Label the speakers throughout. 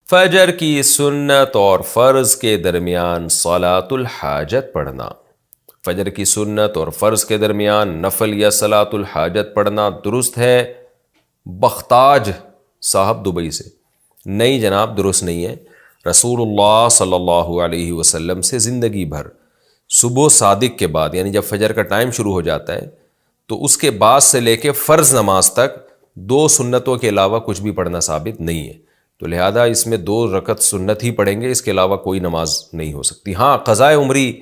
Speaker 1: فجر کی سنت اور فرض کے درمیان صلاۃ الحاجت پڑھنا۔ فجر کی سنت اور فرض کے درمیان نفل یا صلاۃ الحاجت پڑھنا درست ہے؟ بختاج صاحب دبئی سے، نہیں جناب درست نہیں ہے۔ رسول اللہ صلی اللہ علیہ وسلم سے زندگی بھر صبح صادق کے بعد، یعنی جب فجر کا ٹائم شروع ہو جاتا ہے تو اس کے بعد سے لے کے فرض نماز تک 2 سنتوں کے علاوہ کچھ بھی پڑھنا ثابت نہیں ہے، تو لہذا اس میں 2 رکعت سنت ہی پڑھیں گے، اس کے علاوہ کوئی نماز نہیں ہو سکتی۔ ہاں قضاء عمری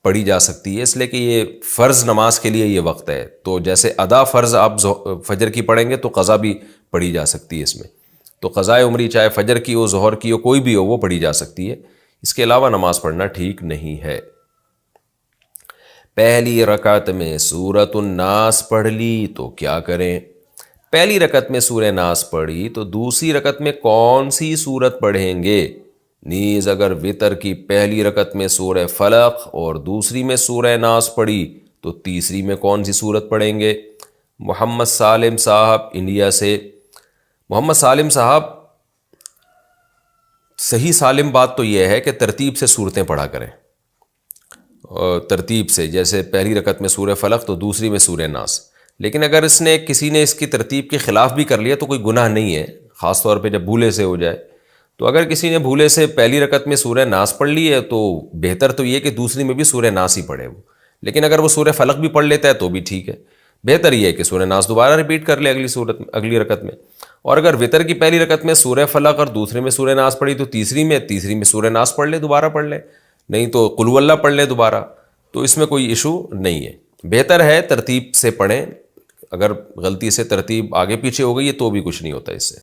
Speaker 1: پڑھی جا سکتی ہے، اس لیے کہ یہ فرض نماز کے لیے یہ وقت ہے، تو جیسے ادا فرض آپ فجر کی پڑھیں گے تو قضا بھی پڑھی جا سکتی ہے اس میں، تو قضاء عمری چاہے فجر کی ہو، ظہر کی ہو، کوئی بھی ہو وہ پڑھی جا سکتی ہے، اس کے علاوہ نماز پڑھنا ٹھیک نہیں ہے۔ پہلی رکعت میں سورۃ الناس پڑھ لی تو کیا کریں؟ پہلی رکعت میں سورہ ناس پڑھی تو دوسری رکعت میں کون سی سورت پڑھیں گے؟ نیز اگر وتر کی پہلی رکعت میں سورہ فلق اور دوسری میں سورہ ناس پڑھی تو تیسری میں کون سی سورت پڑھیں گے؟ محمد سالم صاحب انڈیا سے۔ محمد سالم صاحب، صحیح سالم بات تو یہ ہے کہ ترتیب سے صورتیں پڑھا کریں، ترتیب سے، جیسے پہلی رکعت میں سورہ فلق تو دوسری میں سورہ ناس، لیکن اگر کسی نے اس کی ترتیب کے خلاف بھی کر لیا تو کوئی گناہ نہیں ہے، خاص طور پہ جب بھولے سے ہو جائے۔ تو اگر کسی نے بھولے سے پہلی رکعت میں سورہ ناس پڑھ لی ہے تو بہتر تو یہ کہ دوسری میں بھی سورہ ناس ہی پڑھے وہ، لیکن اگر وہ سورہ فلق بھی پڑھ لیتا ہے تو بھی ٹھیک ہے، بہتر یہ ہے کہ سورہ ناس دوبارہ ریپیٹ کر لے اگلی رکعت میں۔ اور اگر وتر کی پہلی رکعت میں سورہ فلق اور دوسرے میں سورہ ناس پڑھی تو تیسری میں سورہ ناس پڑھ لے، دوبارہ پڑھ لے، نہیں تو قل ہو اللہ پڑھ لے دوبارہ، تو اس میں کوئی ایشو نہیں ہے، بہتر ہے ترتیب سے پڑھیں۔ اگر غلطی سے ترتیب آگے پیچھے ہو گئی ہے تو بھی کچھ نہیں ہوتا اس سے۔